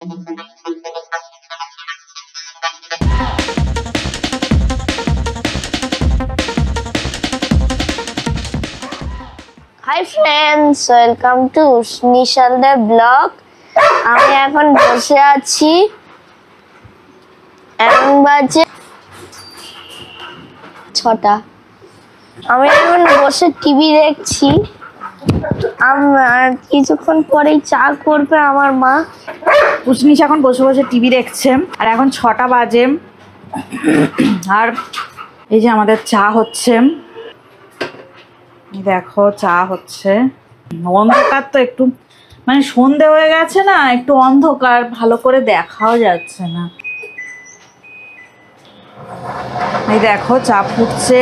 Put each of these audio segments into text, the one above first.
High friends, welcome to নিশালদার blog. আমি এখন বসে আছি, এখন বাজে 6টা। আমি এখন বসে টিভি দেখছি। কিছুক্ষণ পরেই চা করবে আমার মা। পুষ্নিশ এখন বসে বসে টিভি দেখছে, আর এখন 6টা বাজে। আর এই যে আমাদের চা হচ্ছে, দেখো চা হচ্ছে। অন্ধকার তো একটু, মানে সন্ধে হয়ে গেছে না, একটু অন্ধকার, ভালো করে দেখাও যাচ্ছে না। এই দেখো চা ফুটছে।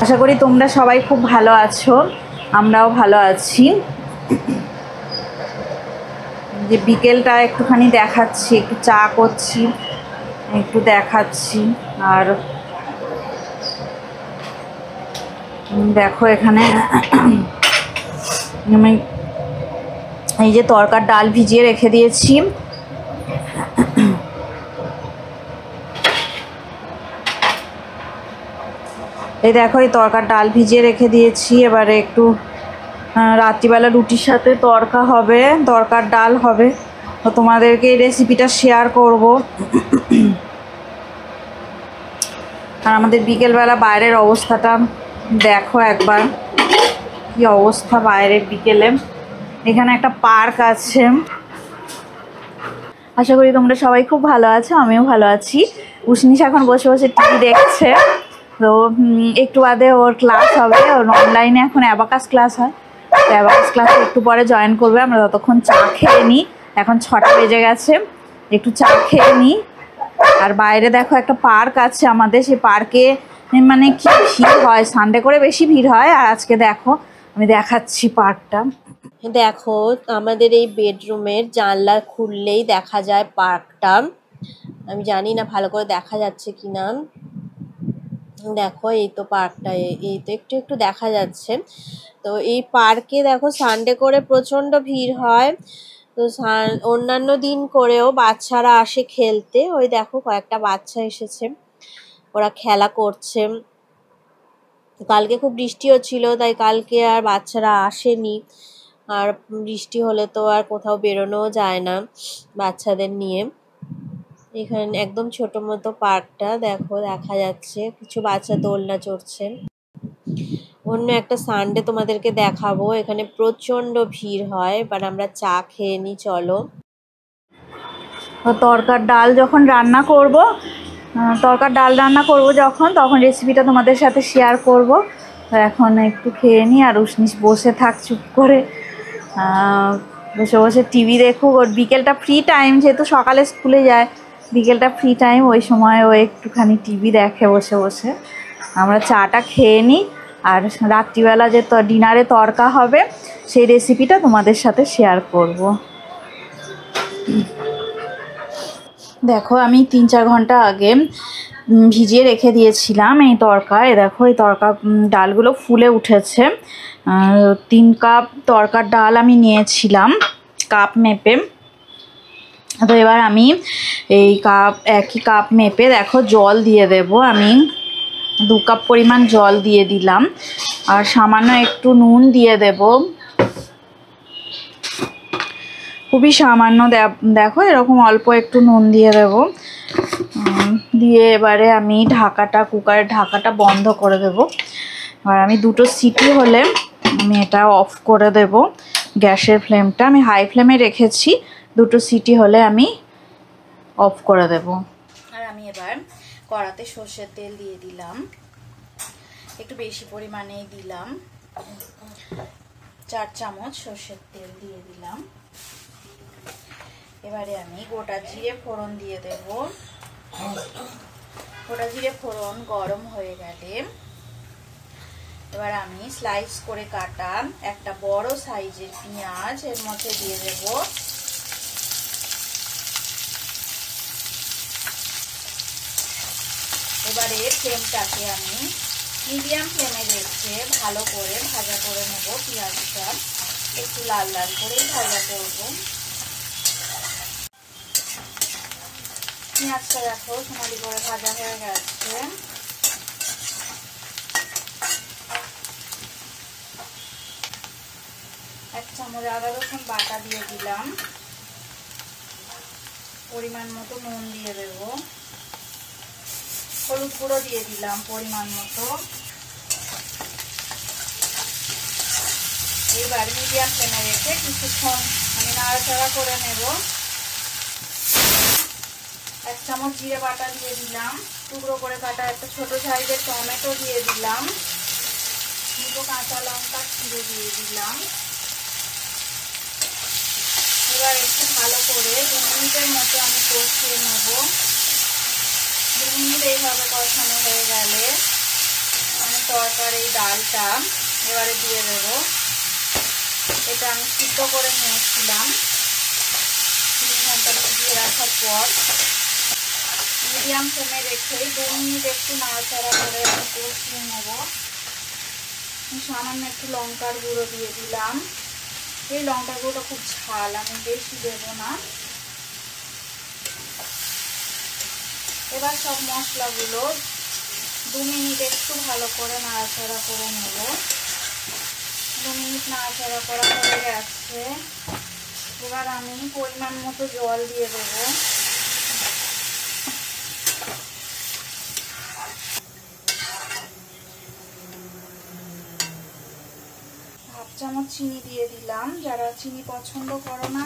আশা করি তোমরা সবাই খুব ভালো আছো, আমরাও ভালো আছি। যে বিকেলটা একটুখানি দেখাচ্ছি, একটু চা করছি, একটু দেখাচ্ছি। আর দেখো এখানে আমি এই যে তরকার ডাল ভিজিয়ে রেখে দিয়েছি। এই দেখো এই তরকার ডাল ভিজিয়ে রেখে দিয়েছি। এবারে একটু রাত্রিবেলা রুটির সাথে তরকা হবে, তরকার ডাল হবে। তো তোমাদেরকে এই রেসিপিটা শেয়ার করব। আর আমাদের বিকেলবেলা বাইরের অবস্থাটা দেখো একবার, কি অবস্থা বাইরের বিকেলে। এখানে একটা পার্ক আছে। আশা করি তোমরা সবাই খুব ভালো আছো, আমিও ভালো আছি। উষ্ণিস এখন বসে বসে টিভি দেখছে। তো একটু বাদে ওর ক্লাস হবে, ওর অনলাইনে এখন অ্যাবাকাস ক্লাস হয়। তো অ্যাবাকাস ক্লাসে একটু পরে জয়েন করবে। আমরা ততক্ষণ চা খেয়ে নিই, এখন 6টা বেজে গেছে, একটু চা খেয়ে নিই। আর বাইরে দেখো একটা পার্ক আছে আমাদের, সেই পার্কে মানে কি ভিড় হয়, সানডে করে বেশি ভিড় হয়। আর আজকে দেখো আমি দেখাচ্ছি পার্কটা। দেখো আমাদের এই বেডরুমের জানলা খুললেই দেখা যায় পার্কটা। আমি জানি না ভালো করে দেখা যাচ্ছে কিনা। দেখো এই তো পার্কটা, এই তো একটু একটু দেখা যাচ্ছে। তো এই পার্কে দেখো সানডে করে প্রচন্ড ভিড় হয়। তো অন্যান্য দিন করেও বাচ্চারা আসে খেলতে। ওই দেখো কয়েকটা বাচ্চা এসেছে, ওরা খেলা করছে। কালকে খুব বৃষ্টি হচ্ছিল, তাই কালকে আর বাচ্চারা আসেনি। আর বৃষ্টি হলে তো আর কোথাও বেরোনোও যায় না বাচ্চাদের নিয়ে। এখানে একদম ছোট মতো পার্কটা দেখো দেখা যাচ্ছে, কিছু বাচ্চা দোলনা চড়ছে। অন্য একটা সানডে তোমাদেরকে দেখাবো, এখানে প্রচন্ড ভিড় হয়। এবার আমরা চা খেয়ে নিই, চলো। তরকার ডাল যখন রান্না করব, তরকার ডাল রান্না করব যখন, তখন রেসিপিটা তোমাদের সাথে শেয়ার করব। তো এখন একটু খেয়ে নিই। আর উষ্ণিস বসে থাক চুপ করে, বসে বসে টিভি দেখুক। ওর বিকেলটা ফ্রি টাইম, যেহেতু সকালে স্কুলে যায়, বিকেলটা ফ্রি টাইম, ওই সময় ও একটুখানি টিভি দেখে বসে বসে। আমরা চাটা খেয়ে নিই। আর রাত্রিবেলা যে ডিনারে তরকা হবে, সেই রেসিপিটা তোমাদের সাথে শেয়ার করব। দেখো আমি 3-4 ঘন্টা আগে ভিজিয়ে রেখে দিয়েছিলাম এই তরকা। দেখো এই তরকা ডালগুলো ফুলে উঠেছে। 3 কাপ তরকার ডাল আমি নিয়েছিলাম কাপ মেপে। তো এবার আমি এই একই কাপ মেপে দেখো জল দিয়ে দেব। আমি 2 কাপ পরিমাণ জল দিয়ে দিলাম। আর সামান্য একটু নুন দিয়ে দেব, খুবই সামান্য। দেখো এরকম অল্প একটু নুন দিয়ে দেব। দিয়ে এবারে আমি কুকারের ঢাকাটা বন্ধ করে দেব। এবার আমি 2টো সিটি হলে আমি এটা অফ করে দেব। গ্যাসের ফ্লেমটা আমি হাই ফ্লেমে রেখেছি, 2টো সিটি হলে আমি অফ করে দেব। আর আমি এবার কড়াতে সর্ষের তেল দিয়ে দিলাম, একটু বেশি পরিমাণেই দিলাম। 4 চামচ সর্ষের তেল দিয়ে দিলাম। এবারে আমি গোটা জিরে ফোড়ন দিয়ে দেব। গোটা জিরে ফোড়ন গরম হয়ে গেলে এবার আমি স্লাইস করে কাটা একটা বড় সাইজের পেঁয়াজ এর মধ্যে দিয়ে দেব। এবারে ফ্লেমটাকে আমি মিডিয়াম ফ্লেমে রেখে ভালো করে ভাজা করে নেব। পেঁয়াজটা একটু লাল লাল করেই ভাজা করব। পেঁয়াজটা দেখো সোনালি করে ভাজা হয়ে গেছে। এক চামচ আদা রসুন বাটা দিয়ে দিলাম, পরিমাণ মতো নুন দিয়ে দেব, হলুদ গুঁড়ো দিয়ে দিলাম পরিমাণ মতো। এবার মিডিয়াম ফ্লেমে রেখে কিছুক্ষণ আমি নাড়াচাড়া করে নেব। এক চামচ জিরে বাটা দিয়ে দিলাম, টুকরো করে কাটা একটা ছোট সাইজের টমেটো দিয়ে দিলাম, দুটো কাঁচা লঙ্কা ছিঁড়ে দিয়ে দিলাম। এবার একটু ভালো করে 2 মিনিটের মতো আমি কষিয়ে নেব। 2 মিনিট এইভাবে কষানো হয়ে গেলে আমি তরকারির ডালটা এবারে দিয়ে দেব। এটা আমি সিদ্ধ করে নিয়েছিলাম 3 ঘন্টা ভিজিয়ে রাখার পর। মিডিয়াম ফ্লেমে রেখে 2 মিনিট একটু নাড়াচাড়া করে আমি কষিয়ে নেব। সামান্য একটু লঙ্কার গুঁড়ো দিয়ে দিলাম। এই লঙ্কার গুঁড়োটা খুব ঝাল, আমি বেশি দেব না। এবার সব মশলাগুলো 2 মিনিট একটু ভালো করে নাড়াচাড়া করে নেব। 2 মিনিট নাড়াচাড়া করা হয়ে গেছে। এবার আমি পরিমাণ মতো জল দিয়ে দেবো। হাফ চামচ চিনি দিয়ে দিলাম। যারা চিনি পছন্দ করো না,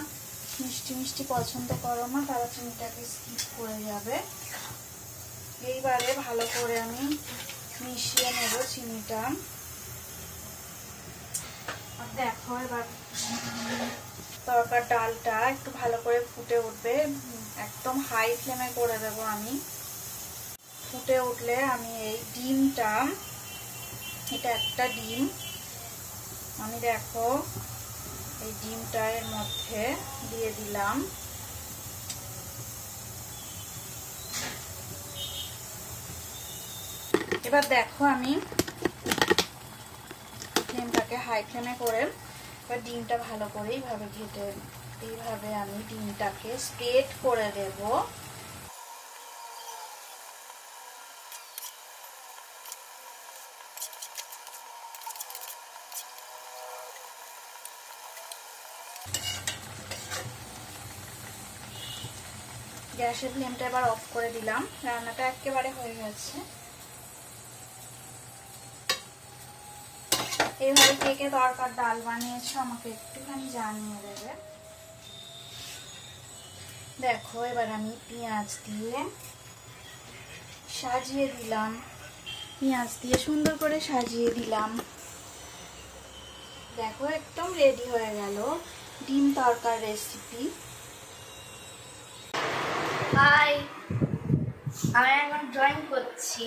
মিষ্টি মিষ্টি পছন্দ করো না, তারা চিনিটাকে স্কিপ করে যাবে। এইবারে ভালো করে আমি মিশিয়ে নেব চিনিটা। আর দেখো এবার তরকার ডালটা একটু ভালো করে ফুটে উঠবে, একদম হাই ফ্লেমে করে দেবো আমি। ফুটে উঠলে আমি এই ডিমটা, এটা একটা ডিম, আমি দেখো এই ডিমটা এর মধ্যে দিয়ে দিলাম। এবার দেখো আমি ফ্লেমটাকে হাই ফ্লেমে করে এবার ডিমটা ভালো করে এইভাবে ঘেটে, এইভাবে আমি ডিমটাকে স্প্রেড করে দেব। গ্যাসের ফ্লেমটা এবার অফ করে দিলাম। রান্নাটা একেবারে হয়ে গেছে। এইভাবে কে কে তরকার ডাল বানিয়েছো আমাকে একটুখানি জানিয়ে দেবে। দেখো এবার আমি পেঁয়াজ দিয়ে সাজিয়ে দিলাম, পেঁয়াজ দিয়ে সুন্দর করে সাজিয়ে দিলাম। দেখো একদম রেডি হয়ে গেল ডিম তরকার রেসিপি। হাই, আমি এখন ড্রয়িং করছি।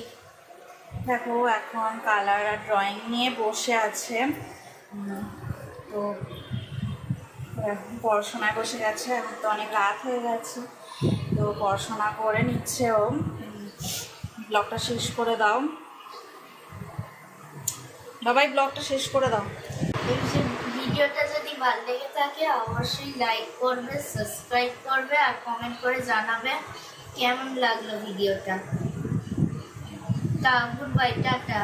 দেখো এখন কালার আর ড্রয়িং নিয়ে বসে আছে। তো পড়াশোনায় বসে গেছে। এখন তো অনেক রাত হয়ে গেছে, তো পড়াশোনা করে নিচ্ছে ও। ব্লগটা শেষ করে দাও বাবাই, ব্লগটা শেষ করে দাও। ভিডিওটা যদি ভালো লেগে থাকে অবশ্যই লাইক করবে, সাবস্ক্রাইব করবে আর কমেন্ট করে জানাবে কেমন লাগলো ভিডিওটা। Good bye, tata.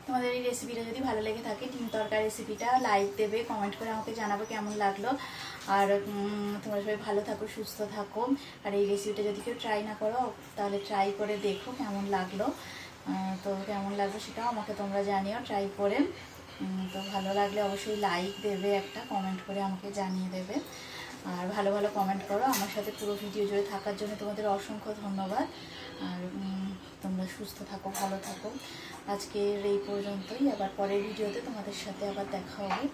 তোমাদের এই রেসিপিটা যদি ভালো লেগে থাকে, ডিম তরকারি রেসিপিটা লাইক দেবে, কমেন্ট করে আমাকে জানাবে কেমন লাগলো। আর তোমরা সবাই ভালো থাকো, সুস্থ থাকো। আর এই রেসিপিটা যদি কেউ ট্রাই না করো তাহলে ট্রাই করে দেখো কেমন লাগলো। তো কেমন লাগলো সেটাও আমাকে তোমরা জানিও ট্রাই করে। তো ভালো লাগলে অবশ্যই লাইক দেবে, একটা কমেন্ট করে আমাকে জানিয়ে দেবে। আর ভালো ভালো কমেন্ট করো। আমার সাথে পুরো ভিডিও জুড়ে থাকার জন্য তোমাদের অসংখ্য ধন্যবাদ। আর তোমরা সুস্থ থাকো, ভালো থাকো। আজকের এই পর্যন্তই। আবার পরের ভিডিওতে তোমাদের সাথে আবার দেখা হবে।